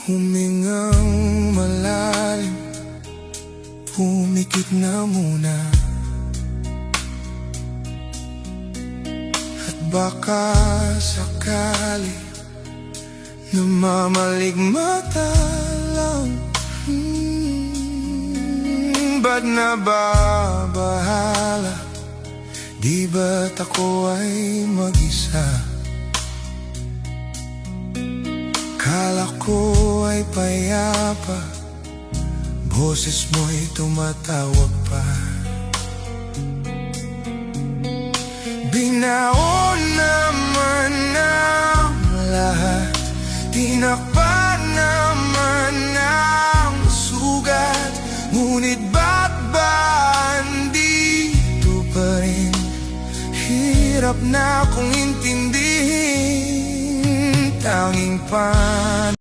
Humingang malalim, pumikit na muna, at baka sakali namamaligmata lang. Ba't nababahala? Di ba't ako ay mag-isa? Kala ko ay payapa, boses mo'y tumatawag pa. Binaon naman ang lahat, tinakpan naman ang sugat, ngunit ba't ba andito pa rin? Hirap na akong intindihin, tanging